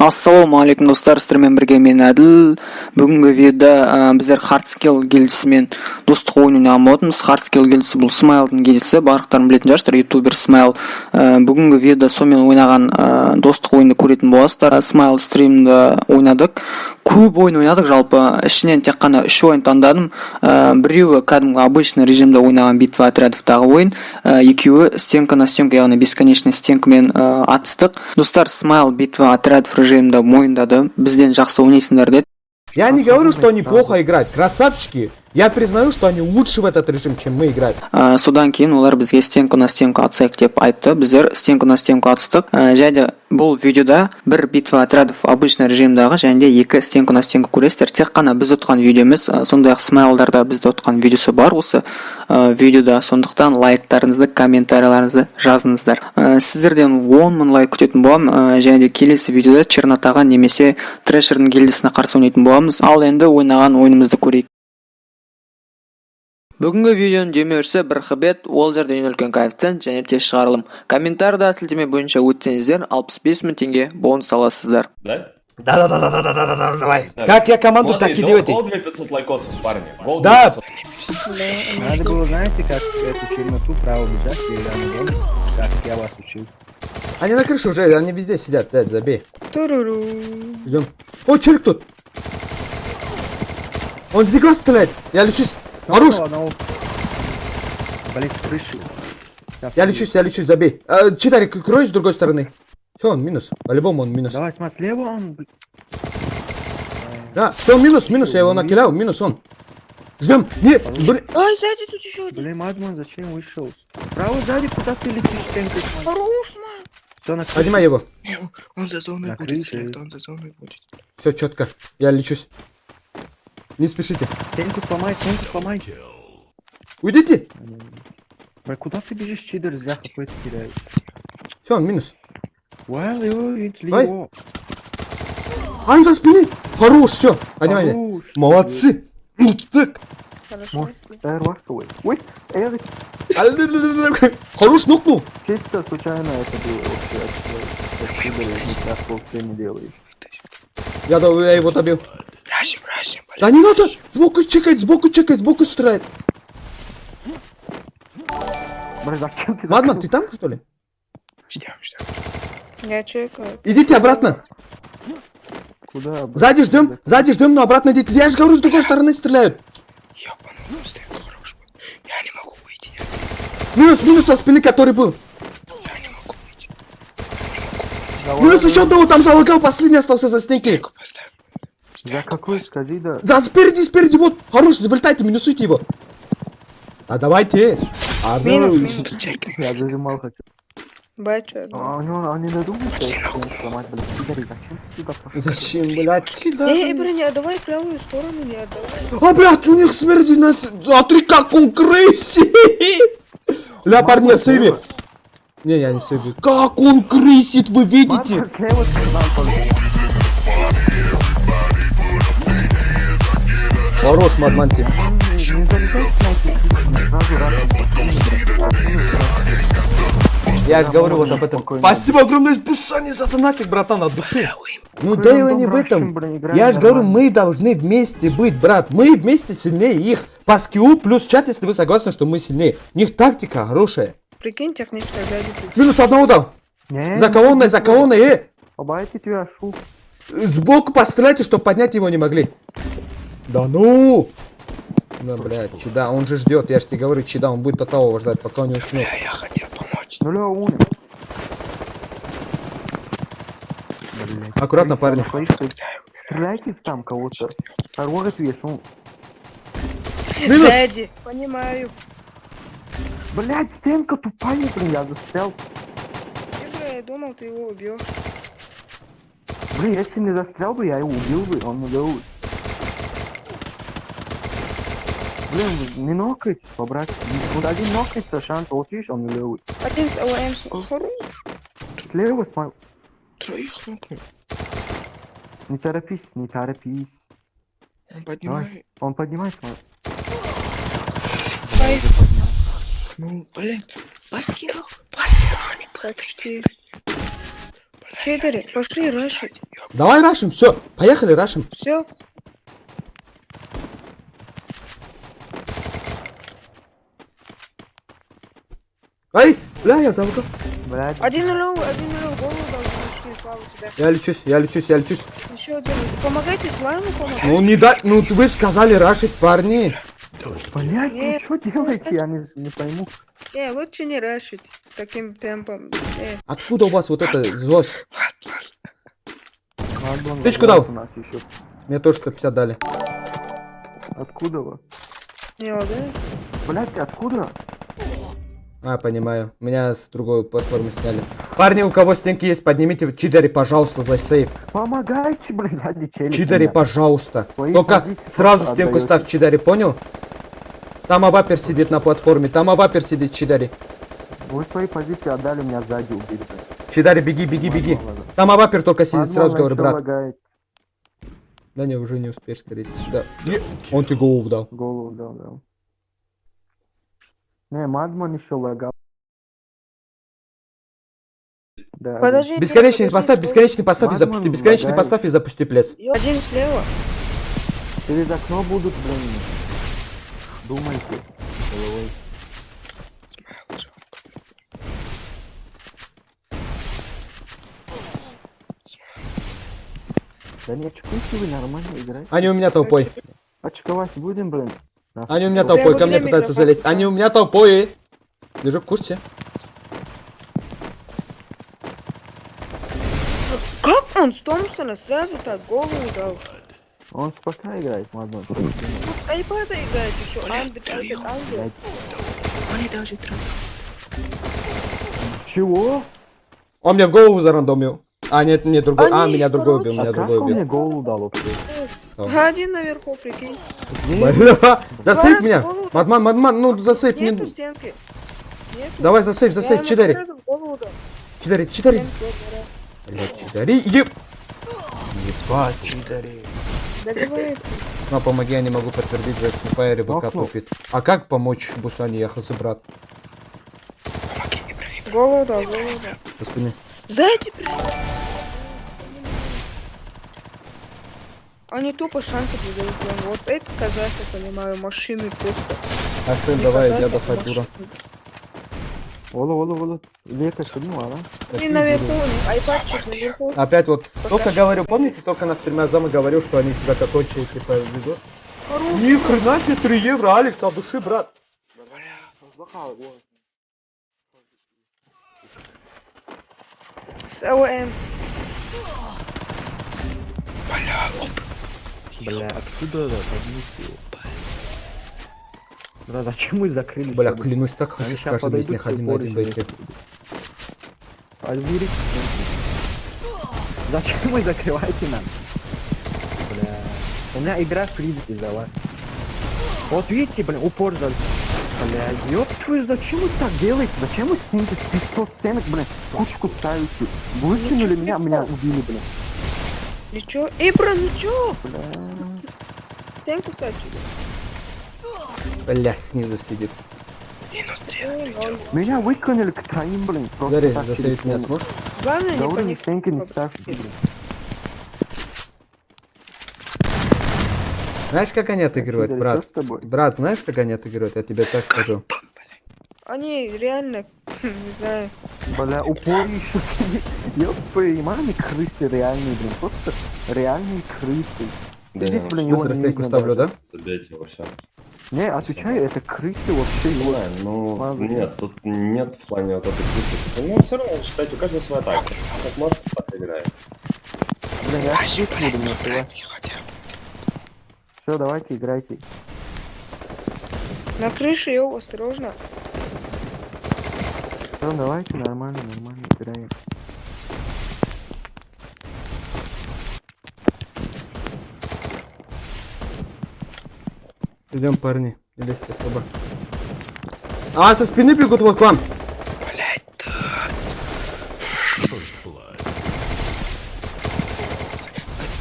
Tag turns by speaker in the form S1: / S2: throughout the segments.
S1: Ассалаумағалейкум достар, сіздермен бірге мен Әділ. Бүгінгі видеода біздер Hardskill гильдісімен достық ойын ойнаған болатынбыз. Hardskill гильдісі бұл Смайлдың гильдісі, барлықтарың білетін шығарсыздар, ютубер Смайл. Бүгінгі видеода сонымен ойнаған достық ойынды көретін боласыздар. Смайл стримді ойнадық. Көп ойын ойнадық, жалпы ішінен тек қана 3 ойын таңдадым. Біреуі кәдімгі обычный режимде ойнаған битва отрядовтағы ойын, екеуі стенка на стенка, яғни бесконечный стенкамен атыстық. Достар, Смайл битва отрядов режимінде мойындады, бізден жақсы ойнайсыңдар деді.
S2: Я не говорю, что они плохо играют, красавчики. Я признаю, что они лучше в этот режим, чем мы играем.
S1: Содан кейін олар бізге стенка на стенку атсайық деп айтты. Біздер стенка на стенку атыстық. Және бұл видеода бір битва отрядов обычный режимдағы және де екі стенка на стенку көресіздер. Тек қана біз отқан видеомыз, сондай-ақ Смайлдарда бізде отқан видеосы бар осы видеода. Сондықтан лайктарыңызды, комментарийларыңызды жазыңыздар. Сіздерден 10 000 лайк күтетін боламын. Және де келесі видеода Чернотаға немесе Трэшердің гильдісіне қарсы ойнайтын боламыз. Ал енді ойнаған ойынымызды көрейік. Бүгінгі видеоның демеушісі бір хбет, ол жерде ең үлкен коэффициент және тез шығарылым. Комментарда сілтеме бойынша өтсеңіздер 65 000 теңге бонус аласыздар.
S3: Да?
S2: Да, давай. Как я команду, так и делайте.
S3: Гол 2500 лайков, парни. Гол
S2: Да.
S3: 2500.
S4: Надо было, знаете, как эту черноту право бежать, и я не как я вас учил.
S2: Они на крыше уже, они везде сидят, дядь, забей.
S1: Туруру.
S2: Идем. О, челик тут. Он с дикого стреляет. Я лечусь. Хорош.
S4: Блин, крышу.
S2: Я лечусь, забей. Читарик, крой с другой стороны. Все, он минус. По-любому он минус.
S4: Давай, смотри, слева он...
S2: Да, все, минус, я его накилял, минус он. Ждем. Не, блин.
S5: Ай, сзади тут еще один.
S4: Блин, Мадман, зачем вышел? Право сзади, куда ты летишь, стенкой?
S5: Хорош, Смайл.
S4: Все, на крыше.
S2: Поднимай его.
S5: Он за зоной
S4: На
S5: будет
S4: крыше.
S5: стрелять, он за зоной будет.
S2: Все, четко. Я лечусь. Не спешите.
S4: Стенку сломай.
S2: Уйдите.
S4: Бля, куда ты бежишь, чидер, зря какой-то теряешь.
S2: Все, он минус.
S4: Вау, его.
S2: Ой. Он за спиной. Хорош, все. Поднимай.
S4: Хорош.
S2: Молодцы. Так.
S5: Хорошо.
S4: Может, аэрофлой. Ой, Эрик,
S2: Хорош, нокнул.
S4: чисто случайно это было вообще от чидера, не так полчаса не делаешь.
S2: Я его добил.
S5: Рашим.
S2: Да не надо. Сбоку чекает, сбоку стреляет.
S4: Бля, зачем ты
S2: Мадман, ты там, что ли?
S5: Ждем. Я чекаю.
S2: Идите обратно.
S4: Куда?
S2: Сзади ждем, но обратно идите. Я же говорю, с другой стороны стреляют.
S5: Ёбаный, стенка хорош. Я не могу выйти.
S2: Минус со спины, который был.
S5: Я не могу выйти.
S2: Минус еще одного там залагал, последний остался за стенкой.
S5: Поставь.
S4: За какой, скажи, да?
S2: Да, спереди, вот. Хорош, вылетайте, минусуйте его. А давайте.
S5: Минус, чекай.
S4: Я зажимал хотел.
S5: Бачу.
S4: А у него они додумают, что я сломать, блин, чидери, зачем ты сюда пошел?
S2: Зачем, блядь?
S5: Эй, блин, а давай правую сторону не отдавай.
S2: А, блядь, у них спереди нас... Смотри, как он крысит! Ля, парни, я в сейве. Не, я не в сейве. Как он крысит, вы видите?
S4: Мадман, слева сказал,
S2: Хорош, Мадманти.
S4: не залезай снайпер, сразу раз.
S2: Я говорю вот об этом. Спасибо огромное, пусть они задонатят, братан, от души. Ну дело не в этом. Я же говорю, мы должны вместе быть, брат. Мы вместе сильнее их. По скиллу плюс чат, если вы согласны, что мы сильнее. У них тактика хорошая.
S5: Прикинь, техническая сзади тут.
S2: Минус одного дал. За колонной,
S4: Обайте тебя, шу.
S2: Сбоку постреляйте, чтобы поднять его не могли. Да ну! Ну, блядь, чуда, он же ждет, я же тебе говорю, чуда, он будет до того ждать, пока он не уснет.
S5: Я хотел помочь.
S4: Нуля умер.
S2: Аккуратно, парни.
S4: Стреляйте там кого-то. Торговец вес, он...
S2: Минус!
S5: Сзади. Понимаю.
S4: Блять, стенка тупая, блин, я застрял.
S5: Я думал, ты его убьешь.
S4: Блин, если не застрял бы, я его убил бы, он не дал. Блин, не нокайте, побрать. Вот один нокается, шанс получишь, он не левый.
S5: Один с АВМ. Хорош.
S4: Слева смотри.
S5: Троих нокнул.
S4: Не торопись.
S5: Он поднимает.
S4: Давай. Он поднимает, смотри.
S5: Ай. Ну, блин. Баскетбол. Не почти.
S6: Чедери, пошли рашить.
S2: Давай рашим, все, поехали рашим.
S6: Все.
S2: Ай, бля, я залагал.
S4: Блядь,
S6: Один голову должны славу тебя.
S2: Я лечусь.
S6: Еще один. Помогайте слайму, помогайте.
S2: Ну не дай, ну вы же сказали рашить, парни.
S4: блядь, вы
S6: Нет,
S4: что делаете? Я не пойму.
S6: Лучше не рашить таким темпом.
S2: Откуда у вас вот это злость?
S4: Мадон,
S2: Ты ж куда?
S4: у нас еще.
S2: Мне тоже 150 дали.
S4: Откуда вы?
S6: Не, да?
S4: Блядь, откуда?
S2: А, понимаю. Меня с другой платформы сняли. Парни, у кого стенки есть, поднимите чидери, пожалуйста, за сейф.
S4: Помогайте, блядь, сзади челик.
S2: Чидери,
S4: меня.
S2: пожалуйста.
S4: Свои
S2: Только
S4: позиции
S2: сразу
S4: просто
S2: стенку
S4: отдаёте.
S2: ставь, чидери, понял? Там авапер сидит на платформе, там авапер сидит, чидери.
S4: Вы свои позиции отдали, меня сзади убили, блядь.
S2: Чидери, беги.
S4: Мадон,
S2: Там авапер только сидит, сразу
S4: Мадон,
S2: говорю,
S4: ещё
S2: брат.
S4: лагает.
S2: Да не, уже не успеешь, скорее всего. Да. Он тебе голову дал.
S4: Голову дал. Не, Мадман еще лагал. Да,
S6: Подожди.
S2: Бесконечный поставь и
S4: Мадман
S2: запусти. Бесконечный
S4: лагает.
S2: поставь и запусти плес.
S6: Один слева.
S4: Через окно будут, блин. Думайте. Головой. Да не очкуйте вы, нормально играете.
S2: Они у меня толпой.
S4: Очковать будем, блин.
S2: Они у меня
S6: Прямо
S2: толпой, ко мне
S6: время
S2: пытаются
S6: запускаю.
S2: залезть. Они у меня толпой. Держу в курсе.
S6: Как он с Томпсона сразу так голову дал?
S4: Он с ПК играет, Мадман.
S6: Тут с айпада играет еще. Ангел.
S5: Они даже трап.
S4: Чего?
S2: Он мне в голову зарандомил. А, нет, не другой. А,
S6: Они,
S2: меня другой убил,
S6: короче,
S2: меня
S4: А как
S2: другой
S4: он мне
S2: убил.
S4: голову дал вообще?
S6: Один наверху, прикинь.
S2: Бля, засейв меня.
S6: голову.
S2: Мадман, ну засейв
S6: Нету
S2: мне.
S6: стенки. Нету.
S2: Давай засейв,
S6: Я ему
S2: чидери.
S6: сразу в голову дал.
S2: Чидери.
S6: 70 раз.
S2: Бля, чидери. Ебать, чидери.
S6: Да говори.
S2: Ну, помоги, я не могу подтвердить, что Снифайр ВК
S4: Нокнул.
S2: тупит. А как помочь Бусане, я хз, брат?
S6: Голову дал.
S2: По спине.
S6: Сзади пришел. Они тупо шансы придают. Вот это казахи, понимаю, машины просто.
S2: А сын,
S6: Не
S2: давай,
S6: казахи,
S2: я
S6: а
S2: дохать дура.
S6: машины.
S4: Ола. Лека шагнула, да?
S6: И наверху у них айпадчик наверху.
S2: Опять вот,
S6: Пока
S2: только
S6: что.
S2: говорю, помните, только на стриме Азама говорил, что они тебя как отче, типа, ведут? Ни хрена себе 3 евро, Алекс, от души, брат.
S6: С АВМ.
S4: Бля, откуда это? Поднести его. Бля, зачем мы закрыли?
S2: Бля,
S4: чтобы-
S2: клянусь, так
S4: Они
S2: хочу
S4: щас
S2: с каждым из
S4: подойдут,
S2: них
S4: все
S2: один на один
S4: поручни.
S2: войти.
S4: Альвирик. Зачем вы закрываете нам? Бля. У меня игра фризит из-за вас. Вот видите, блин, упор за... Бля, ёб твою, зачем вы так делаете? Зачем вы снимете 500 стенок, блин, кучку ставите? Выкинули меня убили, блин.
S6: И чё? Ибра, ну чё?
S4: Бля.
S6: Стенку ставьте.
S2: Бля, снизу сидит.
S5: Минус 3.
S6: Ноль.
S4: Меня выкинули к троим, блин. Просто
S2: Дарья,
S4: так
S2: засейвить
S4: через
S2: меня
S4: стену.
S2: сможешь?
S6: Главное не
S4: Говорю, ни
S6: паникуй.
S4: стенки не ставьте, блин.
S2: Знаешь, как они отыгрывают,
S4: Что
S2: брат?
S4: с тобой?
S2: Брат, знаешь, как они отыгрывают? Я тебе так скажу.
S6: Они реально, не знаю.
S4: Бля, упорище. Ёб твою маме, крысы реальные, блин. Просто реальные крысы. Здесь, блин, его
S2: Быстро
S4: не
S2: стейку
S4: видно
S2: ставлю,
S4: даже.
S2: да?
S3: Забейте его, все.
S4: Не, отвечаю, это крысы вообще.
S3: Не
S4: вот.
S3: знаю, ну,
S4: Ладно.
S3: нет, тут нет в плане вот этой критики. Ну, все равно, считайте, у каждого своя тактика. Как может, так играет.
S4: Блин, я шить буду на
S5: Играйте хотя бы.
S4: Все, давайте, играйте.
S6: На крыше его осторожно.
S4: Все, давайте, нормально, играем.
S2: Идем, парни. Или слабо. А, со спины бегут вот к вам.
S5: Блять, да.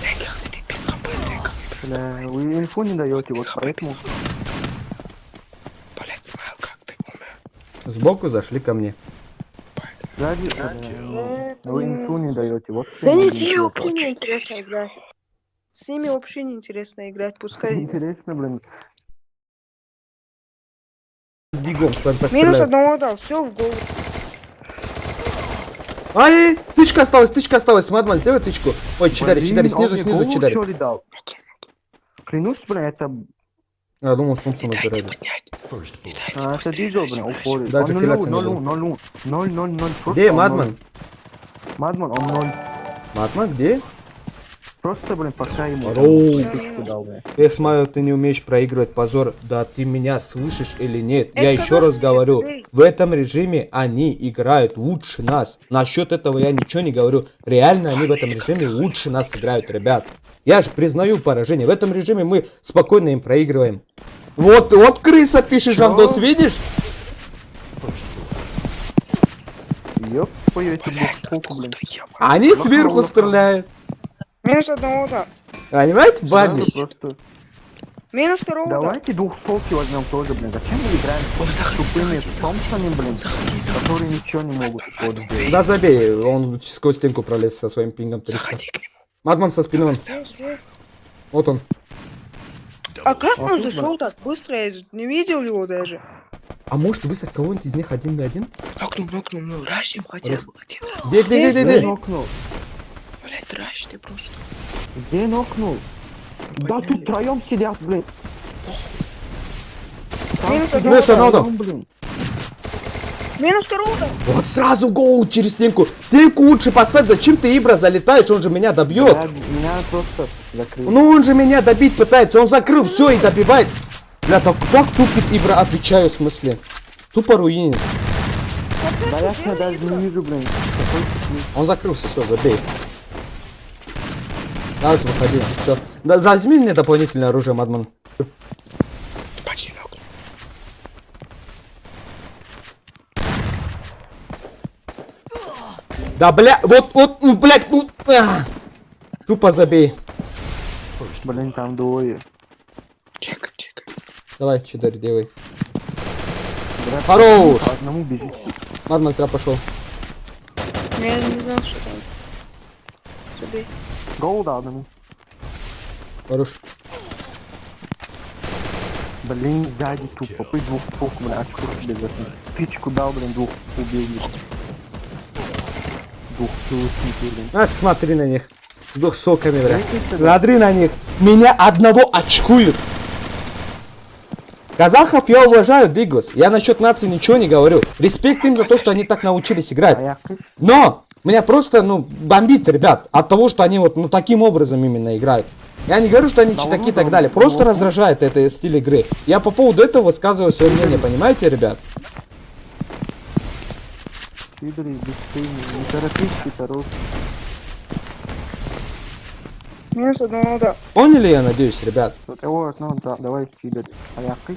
S5: Зэкер сидит без хп, зэкер.
S4: Бля, вы инфу не даете, вот поэтому.
S5: Блять, Смайл, как ты умер?
S2: Сбоку зашли ко мне.
S4: Сзади, вы инфу не даете, вот
S6: Да не,
S4: не
S6: с ними вообще не интересно играть. С ними вообще не интересно играть, пускай.
S4: интересно, блин.
S2: С Дигом
S6: Минус
S2: постреляю.
S6: одного дал, все в голову.
S2: Ай, тычка осталась, Мадман, сделай тычку. Ой, чидари,
S4: Блин,
S2: снизу,
S4: он мне
S2: снизу,
S4: голову,
S2: чидари.
S4: что ли, дал? Клянусь, блин, это...
S2: Я думал, с Томпсона
S5: Дайте
S2: зарядил.
S5: поднять. Не дайте
S4: это
S5: пострелять,
S4: Дигл, блин,
S5: дальше.
S4: уходит.
S2: Даже
S4: Он
S2: хиляться
S4: нулю,
S2: не
S4: нулю, нулю, 0-0-0.
S2: Где Мадман?
S4: Мадман, он 0.
S2: Мадман, где?
S4: Просто, блин, пока ему...
S2: Роу.
S4: тычку дал, блин.
S2: Эх, смотрю, ты не умеешь проигрывать, позор. Да ты меня слышишь или нет? Я
S6: Это
S2: еще раз
S6: казахи
S2: говорю,
S6: сейчас, эй.
S2: в этом режиме они играют лучше нас. Насчет этого я ничего не говорю. Реально они в этом режиме лучше нас играют, ребят. Я же признаю поражение. В этом режиме мы спокойно им проигрываем. Вот крыса пишешь, Андос, видишь?
S4: Ёп, твою эти двухстволку, блин.
S2: Они сверху стреляют.
S6: Минус одного дал.
S2: Понимаете,
S4: Сразу
S2: парни?
S4: просто...
S6: Минус второго дал.
S4: Давайте двухстволки возьмем тоже, блин. Зачем мы играем с тупыми Томпсонами, блин, которые ничего не могут вот сделать?
S2: Да забей, он сквозь стенку пролез со своим пингом 300.
S5: Заходи к нему.
S2: Мадман со спиной.
S6: Где?
S2: Вот он.
S6: А как он
S4: тут,
S6: зашел так быстро? Я же не видел его даже.
S2: А может вызвать кого-нибудь из них один на один?
S5: Нокнул. Рашим хотел.
S2: Где?
S4: Нокнул?
S5: Блять, раш ты просто.
S4: Где нокнул? Да тут втроем сидят, блин.
S6: Минус
S4: Там
S6: одного
S2: Минус одного
S6: дал.
S2: дал.
S4: блин.
S6: Минус второго дал.
S2: Вот сразу гол через стенку. Стенку лучше поставь. Зачем ты, Ибра, залетаешь? Он же меня добьет.
S4: Меня просто закрыли.
S2: Ну он же меня добить пытается. Он закрыл все и добивает. Бля, так тупит Ибра, отвечаю в смысле. Тупо руинит.
S4: Да я тебя даже не вижу, блин. Какой ты
S2: Он закрылся, все, забей. Раз, выходи. Все. Да, возьми мне дополнительное оружие, Мадман.
S5: Почти нокнул.
S2: Да, бля, вот, ну, блядь, ну. Тупо забей.
S4: Блин, там двое.
S5: Чекай.
S2: Давай, чидарь, делай.
S4: Брат,
S2: Хорош.
S4: по одному бежит.
S2: Мадман зря пошел.
S6: Я не знал, что там. Забей.
S4: Гол дал одному.
S2: Хорош.
S4: Блин, сзади тупо. Ты двухстволку, блин, очко себе закинул. Тычку дал, блин, двух убил. Двухстволки, блин.
S2: А, смотри на них. С двух соками, бля.
S4: Дайте
S2: Смотри на них. Меня одного очкуют. Казахов я уважаю, Дигос. Я насчет нации ничего не говорю. Респект им за то, что они так научились играть.
S4: А я
S2: Но меня просто, бомбит, ребят, от того, что они вот, таким образом именно играют. Я не говорю, что они читаки и так далее. Просто раздражает это стиль игры. Я по поводу этого высказываю свое мнение, понимаете, ребят?
S4: Пидоры, бесстыдные. Не торопись, Пидоров.
S6: Минус одного дал.
S2: Поняли, я надеюсь, ребят?
S4: Вот его одно, да, давай, Пидор. А я кыш.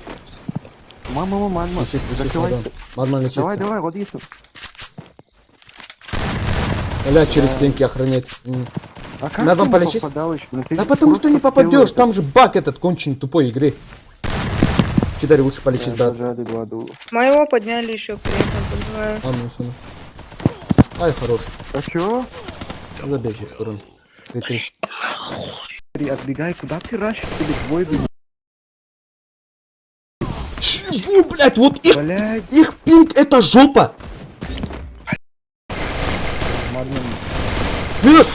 S4: Мама,
S2: Лечись,
S4: закрывай.
S2: Мадман. Мадман лечится.
S4: Давай, вот есть.
S2: Бля, через стенки охранять.
S4: А как
S2: Надо
S4: ты не
S2: полечить?
S4: попадаешь, блин? Ты
S2: Да потому что не
S4: просто
S2: попадешь,
S4: делаешь
S2: там же баг этот конченый тупой игры. Чидари, лучше полечись,
S4: это.
S2: брат.
S4: Зажали два дула.
S6: Моего подняли еще при этом, понимаю.
S2: Ну. Ай, хорош.
S4: А чё?
S2: Забей в сторону. Три.
S4: Отбегай, куда ты рашишь? Тебе двое, блин.
S2: Чего, блядь, вот
S4: Блядь,
S2: их пинг это жопа.
S4: Мадман.
S2: Минус.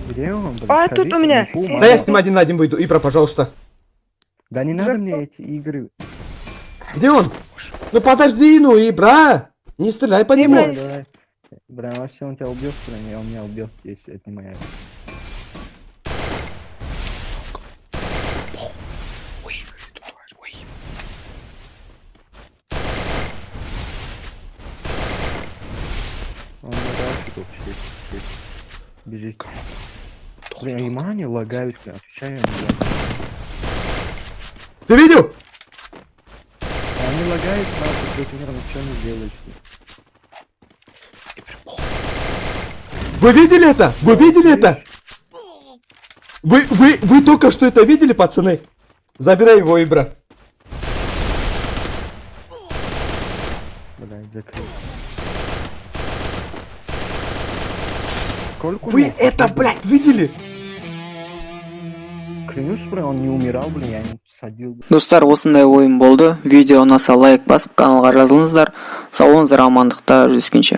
S4: Где он, блин?
S6: А,
S4: Скажи,
S6: тут у меня.
S4: инфу,
S2: Да я
S4: Мадман.
S2: с ним один на один выйду. Ибра, пожалуйста.
S4: Да не надо мне эти игры.
S2: Где он? Ну подожди, Ибра. Не стреляй по нему.
S6: Ибра,
S4: Давай. Бля, вообще он тебя убьет, а он меня убьет, если это не моя.
S5: Ой, тут тварь, ой.
S4: Он не дальше вообще. Бежит. Блин, внимание, лагаюсь, блин, отвечаю ему, блин.
S2: Ты видел?
S4: Они лагают, надо, ты ничего не сделаешь.
S2: Вы видели это? Вы видели это? Вы только что это видели, пацаны? Забирай его, Ибра.
S4: Сколько у
S2: Вы
S4: него?
S2: это, блядь, видели?
S4: Клянусь, блин, он не умирал, блин, я не садил.
S1: Достар, осындай ойын болды. Видео ұнаса лайк басып каналға жазылыңыздар. Сау болыңыздар, амандықта жүздескенше.